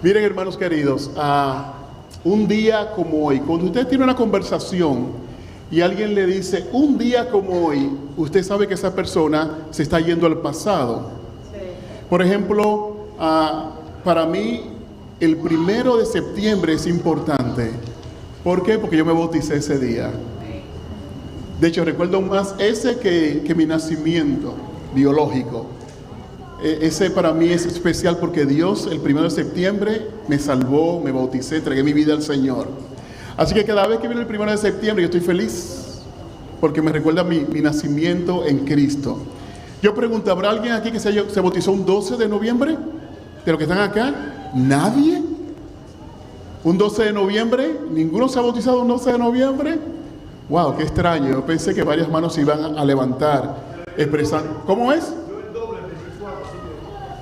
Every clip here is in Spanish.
Miren, hermanos queridos, un día como hoy, cuando usted tiene una conversación y alguien le dice un día como hoy, usted sabe que esa persona se está yendo al pasado. Por ejemplo, para mí el 1 de septiembre es importante. ¿Por qué? Porque yo me bauticé ese día. De hecho, recuerdo más ese que mi nacimiento biológico. Ese para mí es especial porque Dios el 1 de septiembre me salvó, me bauticé, entregué mi vida al Señor. Así que cada vez que viene el 1 de septiembre yo estoy feliz porque me recuerda mi nacimiento en Cristo. Yo pregunto, ¿habrá alguien aquí que se bautizó un 12 de noviembre? ¿De los que están acá? ¿Nadie? ¿Un 12 de noviembre? ¿Ninguno se ha bautizado un 12 de noviembre? ¡Wow! ¡Qué extraño! Yo pensé que varias manos se iban a levantar expresando. ¿Cómo es?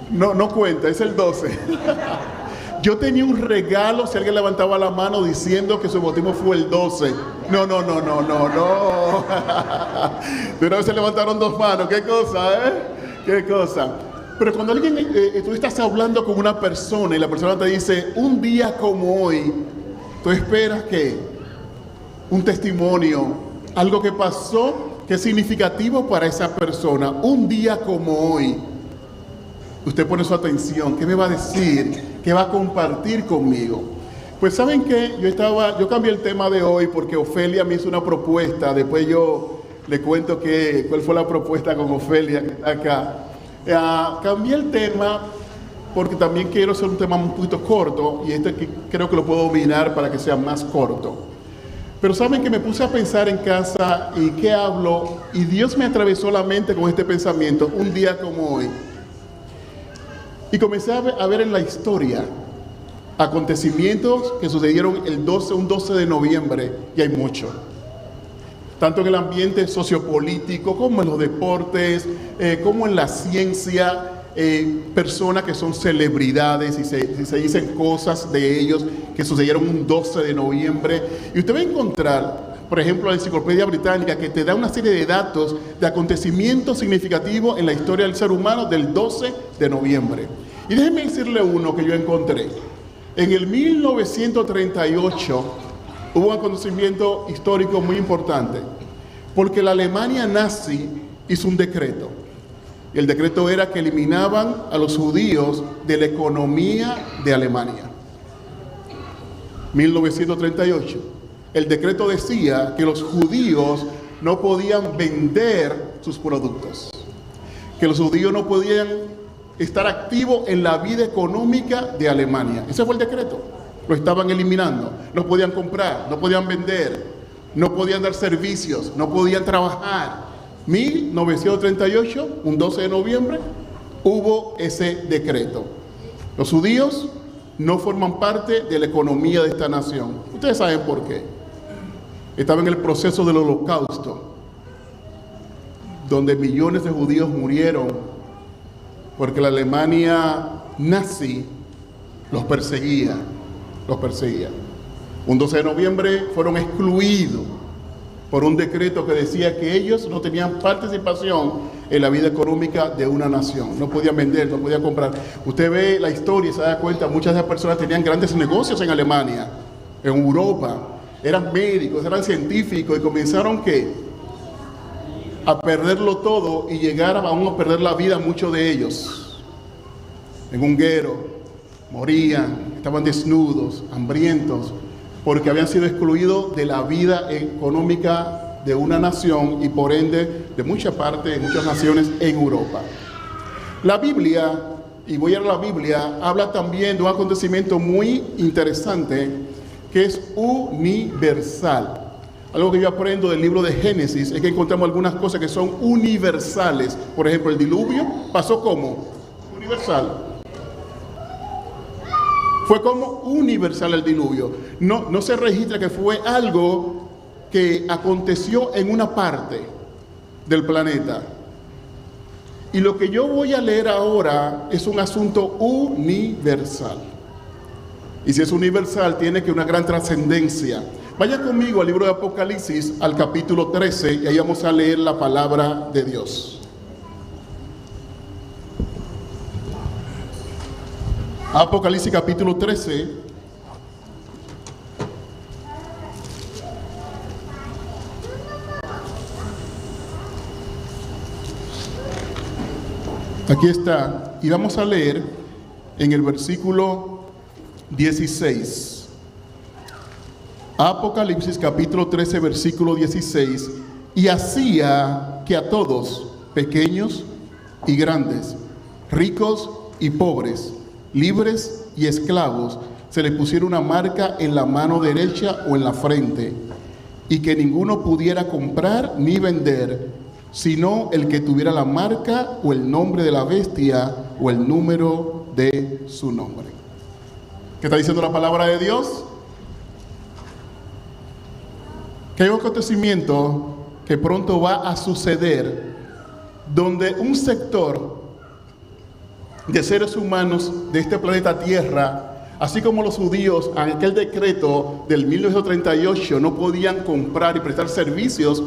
No cuenta, es el 12. Yo tenía un regalo si alguien levantaba la mano diciendo que su bautismo fue el 12. No. De una vez se levantaron dos manos. ¿Qué cosa, ¿Qué cosa? Pero cuando alguien, tú estás hablando con una persona y la persona te dice, un día como hoy, tú esperas que un testimonio, algo que pasó, que es significativo para esa persona, un día como hoy. Usted pone su atención, ¿qué me va a decir? ¿Qué va a compartir conmigo? Pues ¿saben qué? Yo cambié el tema de hoy porque Ofelia me hizo una propuesta. Después yo le cuento cuál fue la propuesta con Ofelia que está acá. Cambié el tema porque también quiero hacer un tema un poquito corto y creo que lo puedo dominar para que sea más corto. Pero ¿saben que me puse a pensar en casa y qué hablo? Y Dios me atravesó la mente con este pensamiento, un día como hoy. Y comencé a ver en la historia acontecimientos que sucedieron un 12 de noviembre, y hay mucho. Tanto en el ambiente sociopolítico, como en los deportes, como en la ciencia, personas que son celebridades y se dicen cosas de ellos que sucedieron un 12 de noviembre. Y usted va a encontrar, por ejemplo, la Enciclopedia Británica, que te da una serie de datos de acontecimientos significativos en la historia del ser humano del 12 de noviembre. Y déjenme decirle uno que yo encontré. En el 1938 hubo un acontecimiento histórico muy importante, porque la Alemania nazi hizo un decreto. Y el decreto era que eliminaban a los judíos de la economía de Alemania. 1938. El decreto decía que los judíos no podían vender sus productos, que los judíos no podían estar activos en la vida económica de Alemania. Ese fue el decreto. Lo estaban eliminando. No podían comprar, no podían vender, no podían dar servicios, no podían trabajar. 1938, un 12 de noviembre, hubo ese decreto. Los judíos no forman parte de la economía de esta nación. Ustedes saben por qué. Estaba en el proceso del Holocausto, donde millones de judíos murieron porque la Alemania nazi los perseguía. Un 12 de noviembre fueron excluidos por un decreto que decía que ellos no tenían participación en la vida económica de una nación. No podían vender, no podían comprar. Usted ve la historia y se da cuenta, muchas de esas personas tenían grandes negocios en Alemania, en Europa. Eran médicos, eran científicos y comenzaron a perderlo todo y llegar aún a perder la vida muchos de ellos. En un guero, morían, estaban desnudos, hambrientos, porque habían sido excluidos de la vida económica de una nación y por ende de muchas naciones en Europa. La Biblia, y voy a la Biblia, habla también de un acontecimiento muy interesante que es universal. Algo que yo aprendo del libro de Génesis es que encontramos algunas cosas que son universales. Por ejemplo, el diluvio pasó como universal. Fue como universal el diluvio. No se registra que fue algo que aconteció en una parte del planeta. Y lo que yo voy a leer ahora es un asunto universal. Y si es universal, tiene que una gran trascendencia. Vaya conmigo al libro de Apocalipsis, al capítulo 13, y ahí vamos a leer la palabra de Dios. Apocalipsis capítulo 13. Aquí está, y vamos a leer en el versículo 16. Apocalipsis capítulo 13, versículo 16. Y hacía que a todos, pequeños y grandes, ricos y pobres, libres y esclavos, se les pusiera una marca en la mano derecha o en la frente, y que ninguno pudiera comprar ni vender, sino el que tuviera la marca o el nombre de la bestia o el número de su nombre. ¿Qué está diciendo la palabra de Dios? Que hay un acontecimiento que pronto va a suceder, donde un sector de seres humanos de este planeta Tierra, así como los judíos en aquel decreto del 1938 no podían comprar y prestar servicios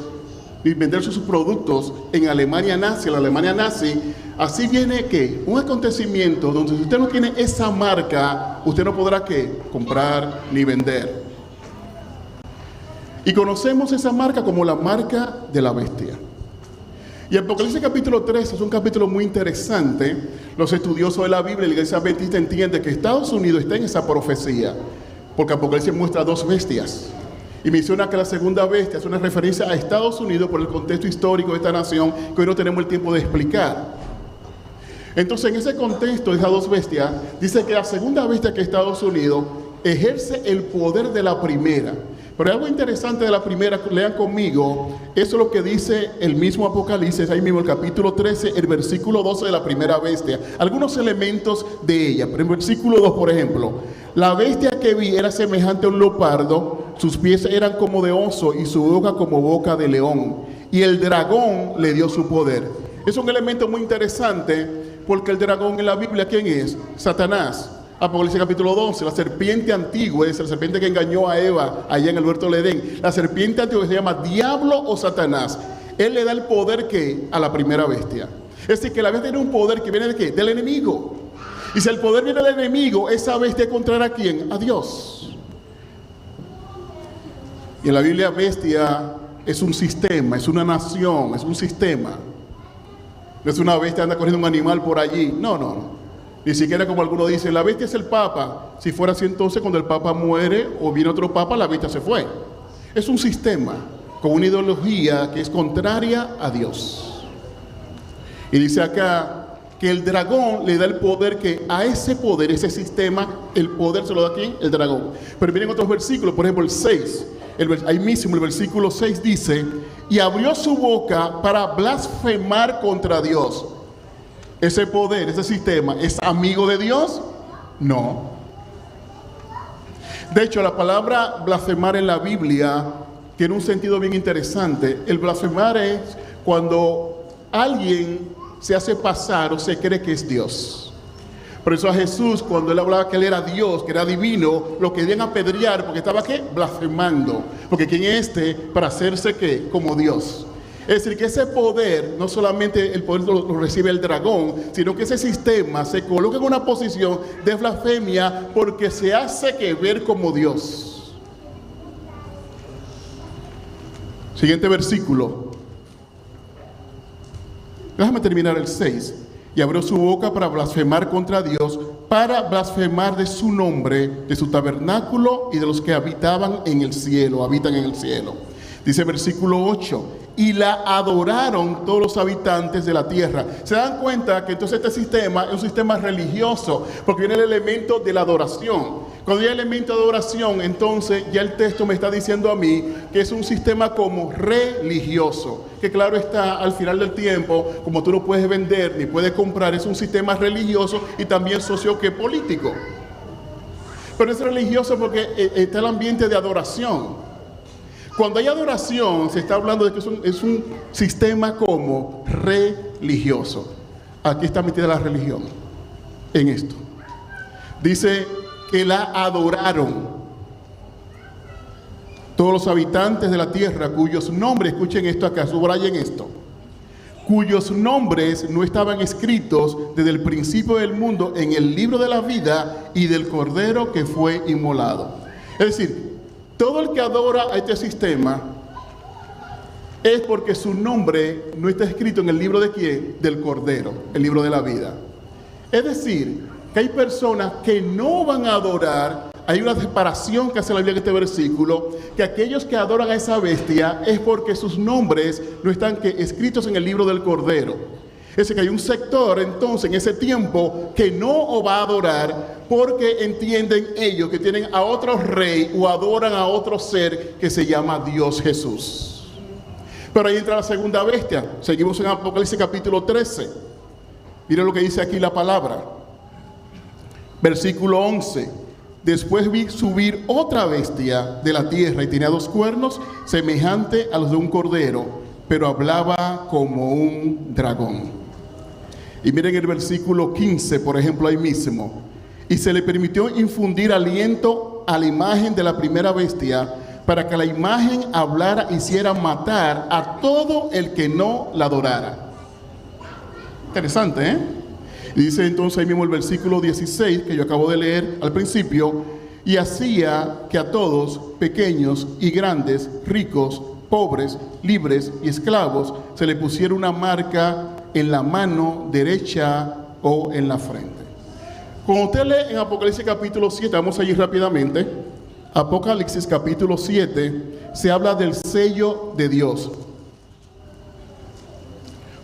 y vender sus productos en Alemania nazi, la Alemania nazi, así viene que un acontecimiento donde si usted no tiene esa marca, usted no podrá ¿qué? Comprar ni vender. Y conocemos esa marca como la marca de la bestia. Y Apocalipsis capítulo 3 es un capítulo muy interesante. Los estudiosos de la Biblia, la Iglesia Adventista, entienden que Estados Unidos está en esa profecía, porque Apocalipsis muestra dos bestias. Y menciona que la segunda bestia es una referencia a Estados Unidos por el contexto histórico de esta nación que hoy no tenemos el tiempo de explicar. Entonces, en ese contexto de esas dos bestias, dice que la segunda bestia, que es Estados Unidos, ejerce el poder de la primera. Pero hay algo interesante de la primera, lean conmigo, eso es lo que dice el mismo Apocalipsis, ahí mismo el capítulo 13, el versículo 12 de la primera bestia. Algunos elementos de ella, pero en el versículo 2, por ejemplo, la bestia que vi era semejante a un leopardo, sus pies eran como de oso y su boca como boca de león. Y el dragón le dio su poder. Es un elemento muy interesante porque el dragón en la Biblia, ¿quién es? Satanás. Apocalipsis capítulo 12, la serpiente antigua, es la serpiente que engañó a Eva allá en el huerto del Edén. La serpiente antigua se llama diablo o Satanás. Él le da el poder que a la primera bestia. Es decir, que la bestia tiene un poder que viene de ¿qué? Del enemigo. Y si el poder viene del enemigo, esa bestia encontrará ¿a quién? A Dios. Y en la Biblia bestia es un sistema, es una nación, es un sistema. No es una bestia que anda corriendo un animal por allí. No. Ni siquiera como algunos dicen, la bestia es el Papa. Si fuera así, entonces cuando el Papa muere o viene otro Papa, la bestia se fue. Es un sistema con una ideología que es contraria a Dios. Y dice acá que el dragón le da el poder, que a ese poder, ese sistema, el poder se lo da ¿a quién? El dragón. Pero miren otros versículos, por ejemplo el 6. Ahí mismo el versículo 6 dice, y abrió su boca para blasfemar contra Dios. ¿Ese poder, ese sistema, es amigo de Dios? No. De hecho, la palabra blasfemar en la Biblia tiene un sentido bien interesante. El blasfemar es cuando alguien se hace pasar o se cree que es Dios. Por eso a Jesús, cuando él hablaba que él era Dios, que era divino, lo querían apedrear porque estaba ¿qué? Blasfemando. Porque ¿quién es para hacerse qué? Como Dios. Es decir, que ese poder, no solamente el poder lo recibe el dragón, sino que ese sistema se coloca en una posición de blasfemia porque se hace que ver como Dios. Siguiente versículo. Déjame terminar el 6. Y abrió su boca para blasfemar contra Dios, para blasfemar de su nombre, de su tabernáculo y de los que habitan en el cielo. Dice versículo 8, y la adoraron todos los habitantes de la tierra. Se dan cuenta que entonces este sistema es un sistema religioso, porque viene el elemento de la adoración. Cuando hay elemento de adoración, entonces ya el texto me está diciendo a mí que es un sistema como religioso, que claro está, al final del tiempo, como tú no puedes vender ni puedes comprar, es un sistema religioso y también político. Pero es religioso porque está el ambiente de adoración. Cuando hay adoración, se está hablando de que es un sistema como religioso. Aquí está metida la religión, en esto. Dice que la adoraron todos los habitantes de la tierra, cuyos nombres, escuchen esto acá, subrayen esto, cuyos nombres no estaban escritos desde el principio del mundo en el libro de la vida y del Cordero que fue inmolado. Es decir, todo el que adora a este sistema es porque su nombre no está escrito en el libro de ¿quién? Del Cordero, el libro de la vida. Es decir, que hay personas que no van a adorar. Hay una separación que hace la Biblia en este versículo, que aquellos que adoran a esa bestia es porque sus nombres no están escritos en el libro del Cordero. Es decir, que hay un sector entonces en ese tiempo que no va a adorar porque entienden ellos que tienen a otro rey o adoran a otro ser que se llama Dios Jesús. Pero ahí entra la segunda bestia. Seguimos en Apocalipsis capítulo 13. Miren lo que dice aquí la palabra. Versículo 11. Después vi subir otra bestia de la tierra y tenía 2 cuernos semejante a los de un cordero, pero hablaba como un dragón. Y miren el versículo 15, por ejemplo, ahí mismo. Y se le permitió infundir aliento a la imagen de la primera bestia, para que la imagen hablara y hiciera matar a todo el que no la adorara. Interesante, ¿eh? Y dice entonces ahí mismo el versículo 16, que yo acabo de leer al principio, y hacía que a todos, pequeños y grandes, ricos, pobres, libres y esclavos, se le pusiera una marca en la mano derecha o en la frente. Cuando usted lee en Apocalipsis capítulo 7, vamos a ir rápidamente, Apocalipsis capítulo 7, se habla del sello de Dios.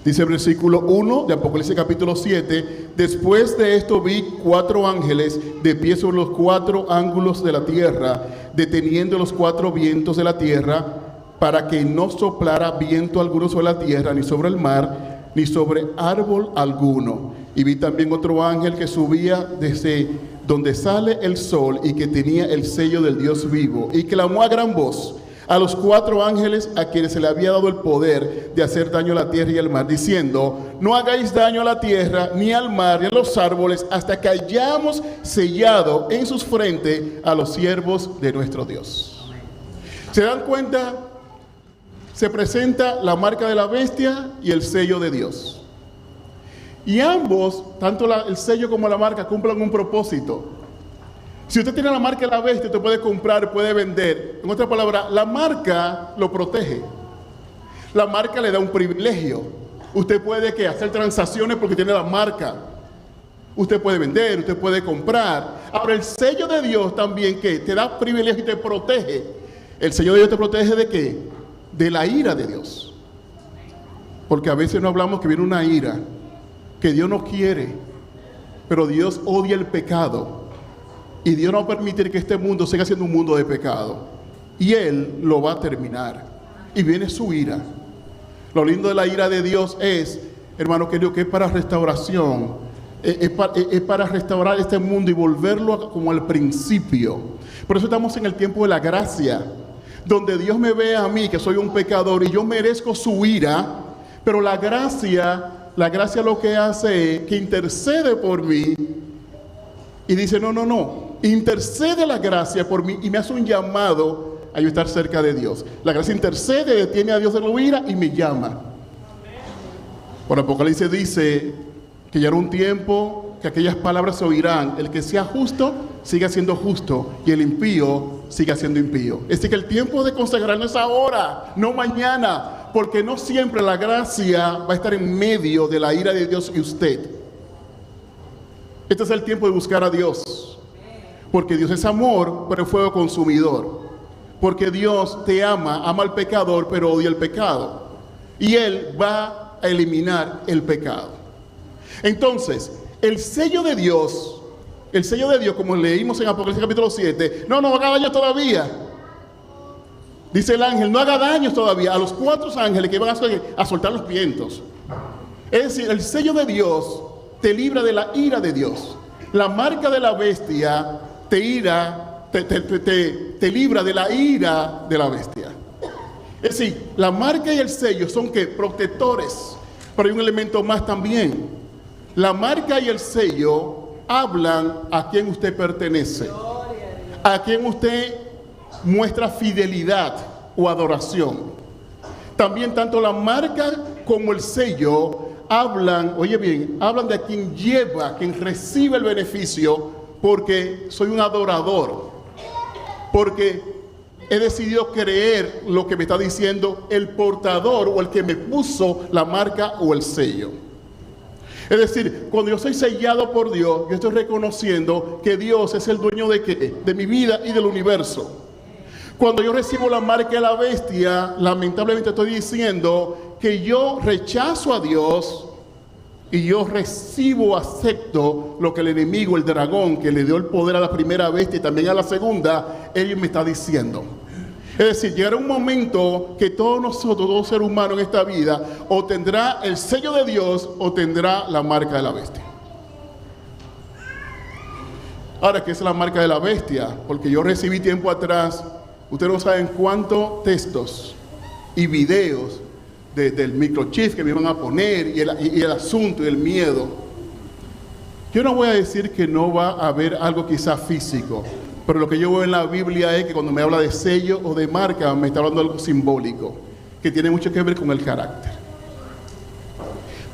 Dice el versículo 1 de Apocalipsis capítulo 7, después de esto vi 4 ángeles de pie sobre los 4 ángulos de la tierra, deteniendo los 4 vientos de la tierra, para que no soplara viento alguno sobre la tierra, ni sobre el mar, ni sobre árbol alguno. Y vi también otro ángel que subía desde donde sale el sol y que tenía el sello del Dios vivo, y clamó a gran voz a los 4 ángeles a quienes se le había dado el poder de hacer daño a la tierra y al mar, diciendo: no hagáis daño a la tierra, ni al mar, ni a los árboles, hasta que hayamos sellado en sus frentes a los siervos de nuestro Dios. ¿Se dan cuenta? Se presenta la marca de la bestia y el sello de Dios. Y ambos, tanto el sello como la marca, cumplen un propósito. Si usted tiene la marca de la bestia, usted puede comprar, puede vender. En otras palabras, la marca lo protege. La marca le da un privilegio. Usted puede hacer transacciones porque tiene la marca. Usted puede vender, usted puede comprar. Ahora, el sello de Dios también, que te da privilegio y te protege. El sello de Dios te protege ¿de qué? De la ira de Dios. Porque a veces no hablamos que viene una ira que Dios no quiere, pero Dios odia el pecado. Y Dios no va a permitir que este mundo siga siendo un mundo de pecado. Y Él lo va a terminar. Y viene su ira. Lo lindo de la ira de Dios es, hermano querido, que es para restauración. Es para restaurar este mundo y volverlo como al principio. Por eso estamos en el tiempo de la gracia, donde Dios me ve a mí, que soy un pecador, y yo merezco su ira. Pero la gracia lo que hace es que intercede por mí. Y dice, no. Intercede la gracia por mí y me hace un llamado a yo estar cerca de Dios. La gracia intercede, detiene a Dios de la ira y me llama. Por Apocalipsis dice que ya era un tiempo que aquellas palabras se oirán. El que sea justo, siga siendo justo. Y el impío, siga siendo impío. Es decir, que el tiempo de consagrarnos es ahora, no mañana. Porque no siempre la gracia va a estar en medio de la ira de Dios y usted. Este es el tiempo de buscar a Dios. Porque Dios es amor, pero es fuego consumidor. Porque Dios te ama al pecador, pero odia el pecado. Y Él va a eliminar el pecado. Entonces, el sello de Dios, como leímos en Apocalipsis capítulo 7, no haga daño todavía. Dice el ángel, no haga daño todavía a los 4 ángeles que van a soltar los vientos. Es decir, el sello de Dios te libra de la ira de Dios. La marca de la bestia te libra de la ira de la bestia. Es decir, la marca y el sello son protectores. Pero hay un elemento más también. La marca y el sello hablan a quien usted pertenece, a quien usted muestra fidelidad o adoración. También tanto la marca como el sello, hablan, oye bien, hablan de quien lleva, quien recibe el beneficio, porque soy un adorador, porque he decidido creer lo que me está diciendo el portador o el que me puso la marca o el sello. Es decir, cuando yo soy sellado por Dios, yo estoy reconociendo que Dios es el dueño de ¿qué? De mi vida y del universo. Cuando yo recibo la marca de la bestia, lamentablemente estoy diciendo que yo rechazo a Dios y yo recibo, acepto lo que el enemigo, el dragón, que le dio el poder a la primera bestia y también a la segunda, él me está diciendo. Es decir, llegará un momento que todos nosotros, todo ser humano en esta vida, o tendrá el sello de Dios o tendrá la marca de la bestia. Ahora, ¿qué es la marca de la bestia? Porque yo recibí tiempo atrás, ustedes no saben cuántos textos y videos del microchip que me iban a poner y el asunto y el miedo. Yo no voy a decir que no va a haber algo quizás físico, pero lo que yo veo en la Biblia es que cuando me habla de sello o de marca, me está hablando de algo simbólico, que tiene mucho que ver con el carácter.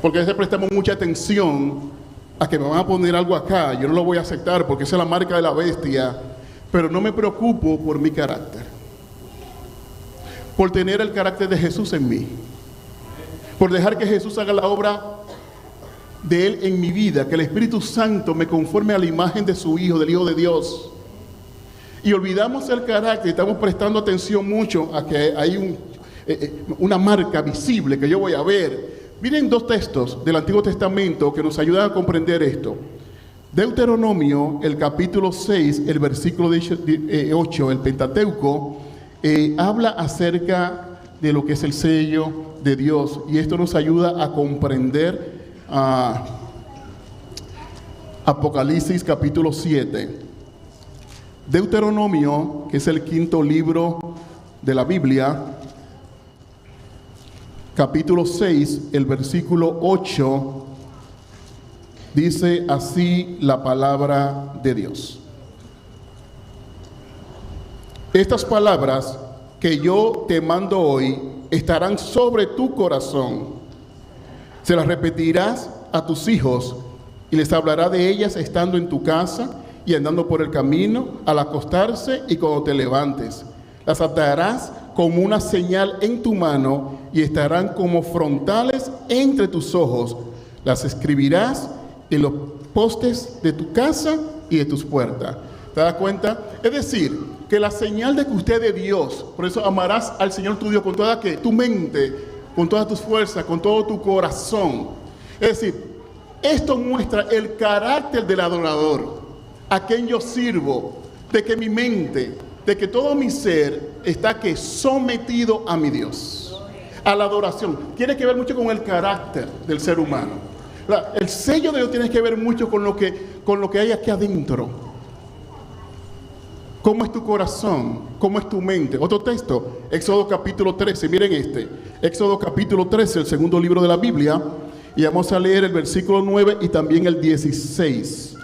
Porque a veces prestamos mucha atención a que me van a poner algo acá, yo no lo voy a aceptar porque esa es la marca de la bestia, pero no me preocupo por mi carácter, por tener el carácter de Jesús en mí, por dejar que Jesús haga la obra de Él en mi vida, que el Espíritu Santo me conforme a la imagen de su Hijo, del Hijo de Dios. Y olvidamos el carácter, estamos prestando atención mucho a que hay una marca visible que yo voy a ver. Miren dos textos del Antiguo Testamento que nos ayudan a comprender esto. Deuteronomio, el capítulo 6, el versículo 8, el Pentateuco, habla acerca de lo que es el sello de Dios, y esto nos ayuda a comprender Apocalipsis capítulo 7. Deuteronomio, que es el quinto libro de la Biblia, capítulo 6, el versículo 8, dice así la palabra de Dios. Estas palabras que yo te mando hoy estarán sobre tu corazón. Se las repetirás a tus hijos y les hablará de ellas estando en tu casa y andando por el camino, al acostarse y cuando te levantes. Las atarás como una señal en tu mano y estarán como frontales entre tus ojos. Las escribirás en los postes de tu casa y de tus puertas. ¿Te das cuenta? Es decir, que la señal de que usted es de Dios, por eso amarás al Señor tu Dios con toda tu mente, con todas tus fuerzas, con todo tu corazón. Es decir, esto muestra el carácter del adorador, a quien yo sirvo, de que mi mente, de que todo mi ser está que sometido a mi Dios, a la adoración. Tiene que ver mucho con el carácter del ser humano. El sello de Dios tiene que ver mucho con lo que hay aquí adentro. ¿Cómo es tu corazón? ¿Cómo es tu mente? Otro texto, Éxodo capítulo 13, miren este. Éxodo capítulo 13, el segundo libro de la Biblia, y vamos a leer el versículo 9 y también el 16.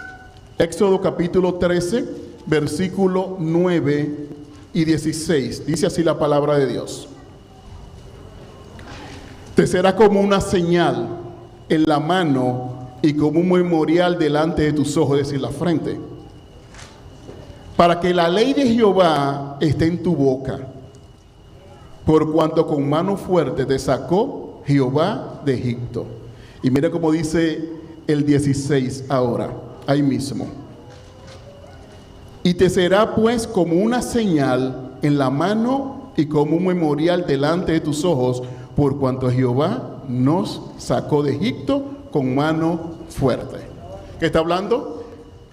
Éxodo capítulo 13, versículo 9 y 16. Dice así la palabra de Dios. Te será como una señal en la mano y como un memorial delante de tus ojos, es decir, la frente, para que la ley de Jehová esté en tu boca, por cuanto con mano fuerte te sacó Jehová de Egipto. Y mira cómo dice el 16 ahora, ahí mismo. Y te será pues como una señal en la mano y como un memorial delante de tus ojos, por cuanto Jehová nos sacó de Egipto con mano fuerte. ¿Qué está hablando?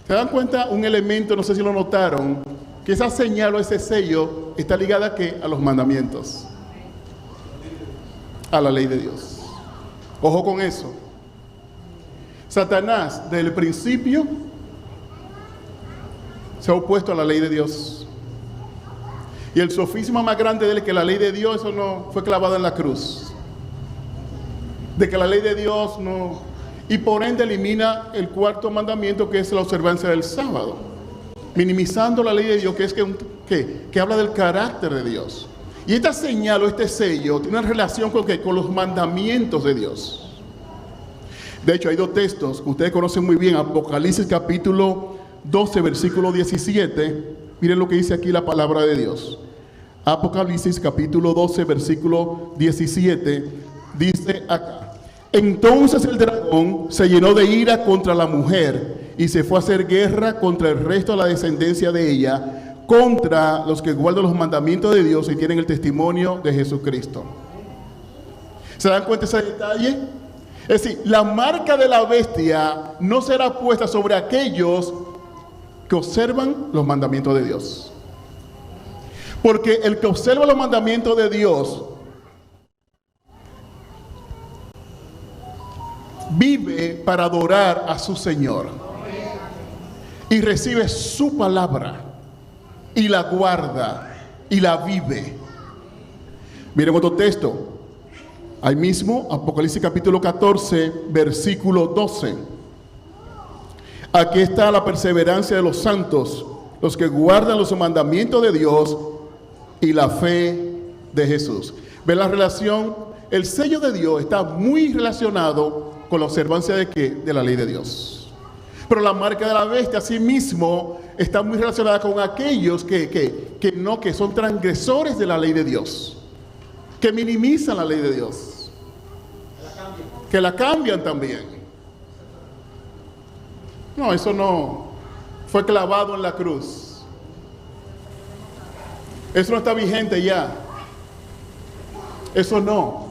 ¿Se dan cuenta? Un elemento, no sé si lo notaron, que esa señal o ese sello está ligada ¿a qué? A los mandamientos, a la ley de Dios. Ojo con eso. Satanás, desde el principio, se ha opuesto a la ley de Dios. Y el sofisma más grande de él es que la ley de Dios, eso no fue clavada en la cruz. De que la ley de Dios no... Y por ende elimina el cuarto mandamiento, que es la observancia del sábado. Minimizando la ley de Dios, que es que habla del carácter de Dios. Y esta señal o este sello tiene una relación con, ¿qué? Con los mandamientos de Dios. De hecho, hay dos textos que ustedes conocen muy bien. Apocalipsis capítulo 12, versículo 17. Miren lo que dice aquí la palabra de Dios. Apocalipsis capítulo 12, versículo 17. Dice acá: entonces el dragón se llenó de ira contra la mujer y se fue a hacer guerra contra el resto de la descendencia de ella, contra los que guardan los mandamientos de Dios y tienen el testimonio de Jesucristo. ¿Se dan cuenta de ese detalle? Es decir, la marca de la bestia no será puesta sobre aquellos que observan los mandamientos de Dios. Porque el que observa los mandamientos de Dios vive para adorar a su Señor y recibe su palabra y la guarda y la vive. Miren otro texto. Ahí mismo, Apocalipsis capítulo 14, versículo 12. Aquí está la perseverancia de los santos, los que guardan los mandamientos de Dios y la fe de Jesús. ¿Ven la relación? El sello de Dios está muy relacionado con la observancia de ¿qué? De la ley de Dios. Pero la marca de la bestia, asimismo, está muy relacionada con aquellos que son transgresores de la ley de Dios, que minimizan la ley de Dios, que la cambian también. No, eso no fue clavado en la cruz. Eso no está vigente ya. Eso no.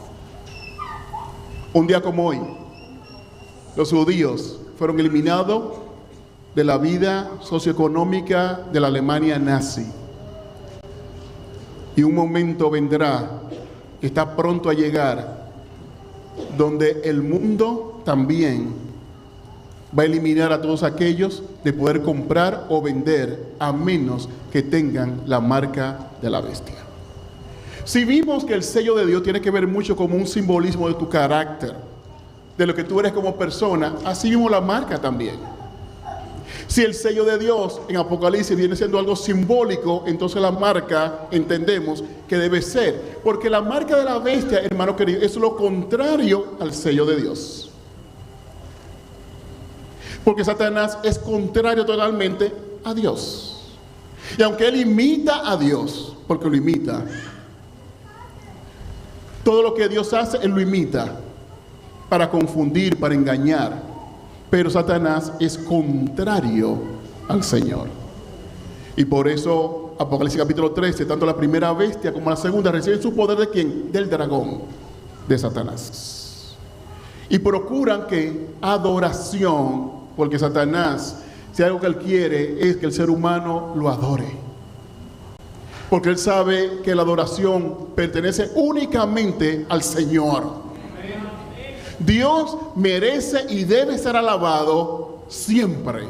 Un día como hoy, los judíos fueron eliminados de la vida socioeconómica de la Alemania nazi. Y un momento vendrá, que está pronto a llegar, donde el mundo también va a eliminar a todos aquellos de poder comprar o vender a menos que tengan la marca de la bestia. Si vimos que el sello de Dios tiene que ver mucho como un simbolismo de tu carácter, de lo que tú eres como persona, así mismo la marca también. Si el sello de Dios en Apocalipsis viene siendo algo simbólico, entonces la marca entendemos que debe ser, porque la marca de la bestia, hermano querido, es lo contrario al sello de Dios. Porque Satanás es contrario totalmente a Dios. Y aunque él imita a Dios, porque lo imita, todo lo que Dios hace, él lo imita para confundir, para engañar. Pero Satanás es contrario al Señor. Y por eso Apocalipsis capítulo 13, tanto la primera bestia como la segunda reciben su poder ¿de quién? Del dragón, de Satanás. Y procuran que adoración, porque Satanás, si algo que él quiere es que el ser humano lo adore. Porque él sabe que la adoración pertenece únicamente al Señor. Dios merece y debe ser alabado siempre.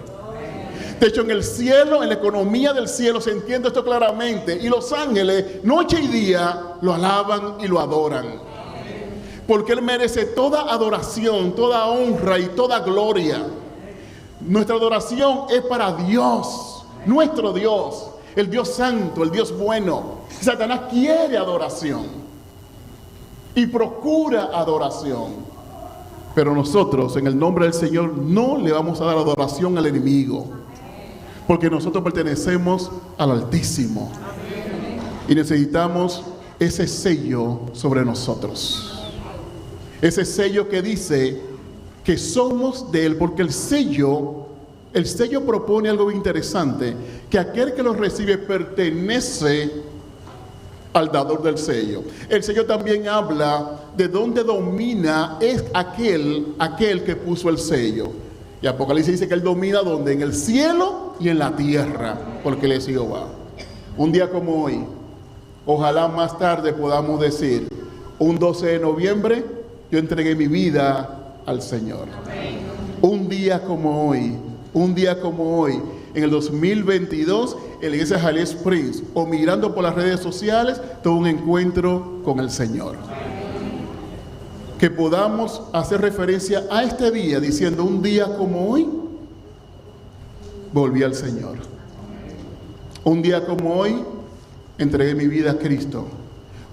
De hecho, en el cielo, en la economía del cielo, se entiende esto claramente. Y los ángeles, noche y día, lo alaban y lo adoran. Porque Él merece toda adoración, toda honra y toda gloria. Nuestra adoración es para Dios, nuestro Dios, el Dios santo, el Dios bueno. Satanás quiere adoración y procura adoración. Pero nosotros, en el nombre del Señor, no le vamos a dar adoración al enemigo. Porque nosotros pertenecemos al Altísimo. Y necesitamos ese sello sobre nosotros. Ese sello que dice que somos de Él. Porque el sello propone algo interesante. Que aquel que lo recibe pertenece al dador del sello. El sello también habla de dónde domina es aquel que puso el sello. Y Apocalipsis dice que Él domina ¿dónde? En el cielo y en la tierra, porque Él es Jehová. Un día como hoy, ojalá más tarde podamos decir, un 12 de noviembre, yo entregué mi vida al Señor. Un día como hoy, en el 2022, en la iglesia Jalí Springs, o mirando por las redes sociales, tuve un encuentro con el Señor. Que podamos hacer referencia a este día diciendo, un día como hoy, volví al Señor. Un día como hoy, entregué mi vida a Cristo.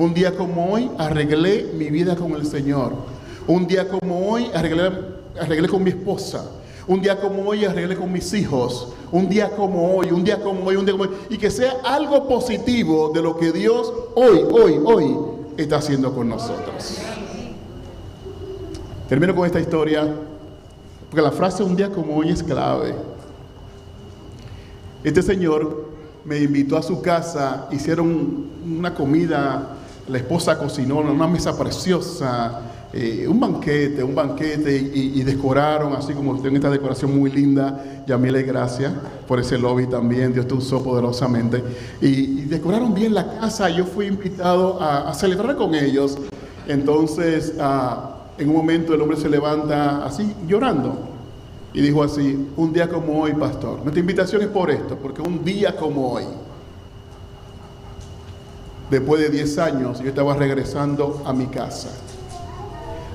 Un día como hoy arreglé mi vida con el Señor. Un día como hoy arreglé con mi esposa. Un día como hoy arreglé con mis hijos. Un día como hoy, un día como hoy, un día como hoy. Y que sea algo positivo de lo que Dios hoy está haciendo con nosotros. Termino con esta historia, porque la frase un día como hoy es clave. Este señor me invitó a su casa, hicieron una comida, la esposa cocinó una mesa preciosa, un banquete y decoraron así como tienen esta decoración muy linda. Llaméle gracias por ese lobby también, Dios te usó poderosamente. Y decoraron bien la casa. Yo fui invitado a celebrar con ellos. Entonces, en un momento el hombre se levanta así llorando y dijo así: un día como hoy, pastor, nuestra invitación es por esto, porque un día como hoy, después de 10 años, yo estaba regresando a mi casa.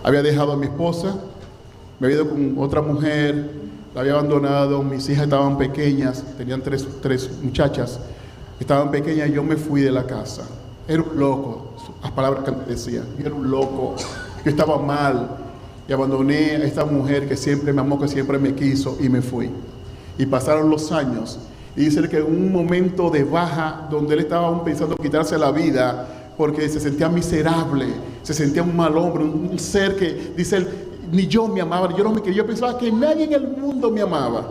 Había dejado a mi esposa, me había ido con otra mujer, la había abandonado, mis hijas estaban pequeñas, tenían tres muchachas, estaban pequeñas y yo me fui de la casa. Era un loco, las palabras que me decían, yo era un loco, yo estaba mal y abandoné a esta mujer que siempre me amó, que siempre me quiso, y me fui. Y pasaron los años y dice que en un momento de baja, donde él estaba aún pensando quitarse la vida, porque se sentía miserable, se sentía un mal hombre, un ser que, dice él, ni yo me amaba, yo no me quería, yo pensaba que nadie en el mundo me amaba.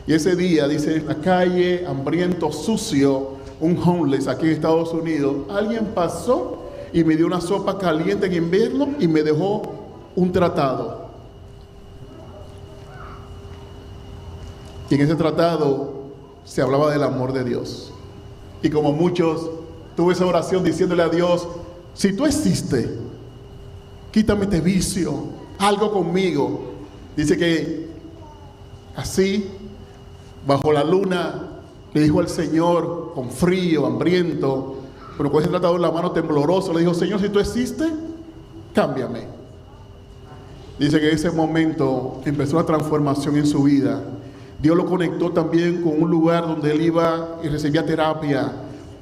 Y ese día, dice, en la calle, hambriento, sucio, un homeless aquí en Estados Unidos, alguien pasó y me dio una sopa caliente en invierno y me dejó un tratado. Y en ese tratado se hablaba del amor de Dios. Y como muchos, tuve esa oración diciéndole a Dios: si tú existes, quítame este vicio, algo conmigo. Dice que así, bajo la luna, le dijo al Señor, con frío, hambriento, pero con ese tratado en la mano, tembloroso, le dijo: Señor, si tú existes, cámbiame. Dice que en ese momento empezó una transformación en su vida. Dios lo conectó también con un lugar donde él iba y recibía terapia,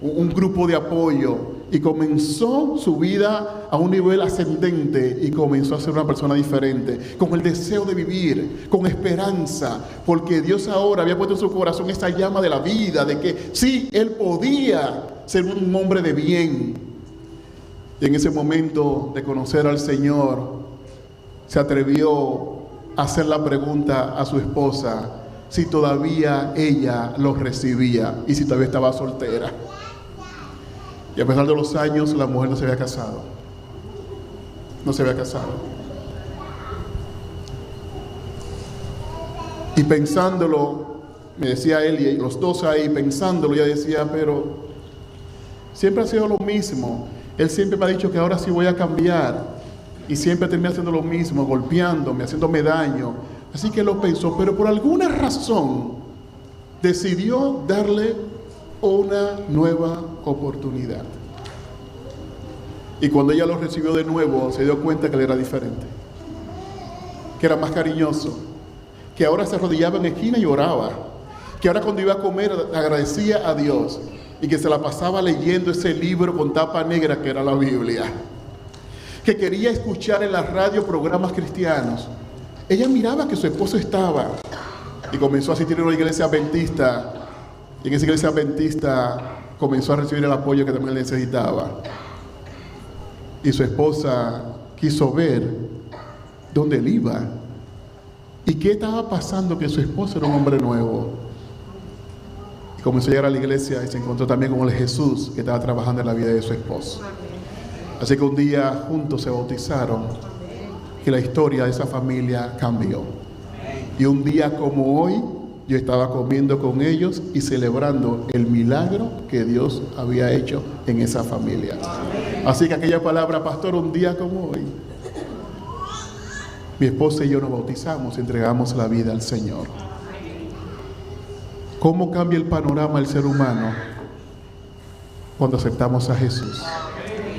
un grupo de apoyo, y comenzó su vida a un nivel ascendente y comenzó a ser una persona diferente, con el deseo de vivir, con esperanza, porque Dios ahora había puesto en su corazón esta llama de la vida, de que sí, él podía ser un hombre de bien. Y en ese momento de conocer al Señor, se atrevió a hacer la pregunta a su esposa si todavía ella lo recibía y si todavía estaba soltera. Y a pesar de los años, la mujer no se había casado. No se había casado. Y pensándolo, me decía él, y los dos ahí pensándolo, ella decía: pero siempre ha sido lo mismo. Él siempre me ha dicho que ahora sí voy a cambiar. Y siempre termina haciendo lo mismo, golpeándome, haciéndome daño. Así que lo pensó, pero por alguna razón decidió darle una nueva oportunidad. Y cuando ella lo recibió de nuevo, se dio cuenta que él era diferente, que era más cariñoso, que ahora se arrodillaba en la esquina y oraba, que ahora cuando iba a comer agradecía a Dios, y que se la pasaba leyendo ese libro con tapa negra que era la Biblia, que quería escuchar en la radio programas cristianos. Ella miraba que su esposo estaba y comenzó a asistir a una iglesia adventista. Y en esa iglesia adventista comenzó a recibir el apoyo que también necesitaba. Y su esposa quiso ver dónde él iba y qué estaba pasando, que su esposo era un hombre nuevo. Y comenzó a llegar a la iglesia y se encontró también con el Jesús que estaba trabajando en la vida de su esposo. Así que un día juntos se bautizaron y la historia de esa familia cambió. Y un día como hoy, yo estaba comiendo con ellos y celebrando el milagro que Dios había hecho en esa familia. Así que aquella palabra, pastor, un día como hoy, mi esposa y yo nos bautizamos y entregamos la vida al Señor. ¿Cómo cambia el panorama del ser humano cuando aceptamos a Jesús?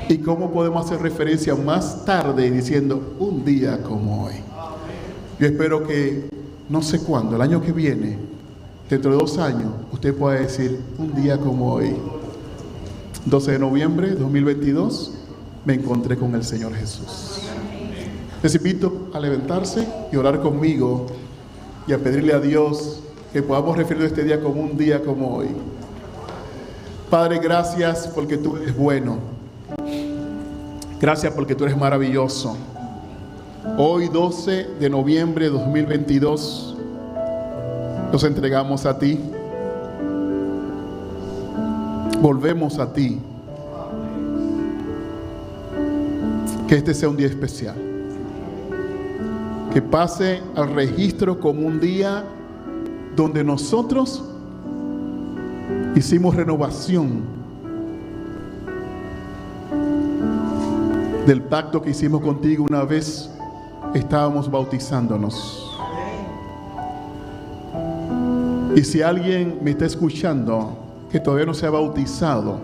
¿Y cómo podemos hacer referencia más tarde diciendo un día como hoy? Yo espero que, no sé cuándo, el año que viene, dentro de 2 años, usted pueda decir un día como hoy. 12 de noviembre de 2022, me encontré con el Señor Jesús. Les invito a levantarse y orar conmigo y a pedirle a Dios que podamos referir este día como un día como hoy. Padre, gracias porque tú eres bueno. Gracias porque tú eres maravilloso. Hoy, 12 de noviembre de 2022, nos entregamos a ti. Volvemos a ti. Que este sea un día especial. Que pase al registro como un día donde nosotros hicimos renovación del pacto que hicimos contigo una vez estábamos bautizándonos. Y si alguien me está escuchando que todavía no se ha bautizado,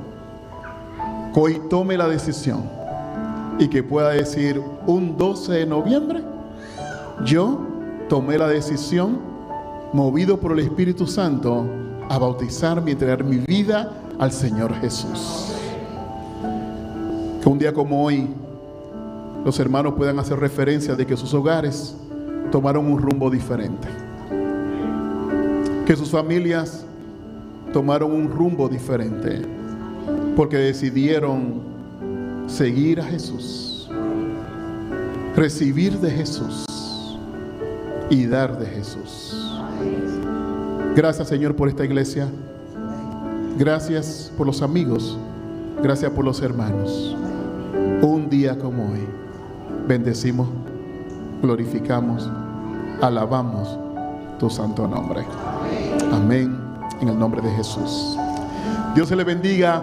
que hoy tome la decisión y que pueda decir: un 12 de noviembre yo tomé la decisión, movido por el Espíritu Santo, a bautizarme y entregar mi vida al Señor Jesús. Que un día como hoy los hermanos puedan hacer referencia de que sus hogares tomaron un rumbo diferente, que sus familias tomaron un rumbo diferente, porque decidieron seguir a Jesús, recibir de Jesús y dar de Jesús. Gracias, Señor, por esta iglesia. Gracias por los amigos. Gracias por los hermanos. Un día como hoy, bendecimos, glorificamos, alabamos tu santo nombre. Amén. En el nombre de Jesús. Dios se le bendiga.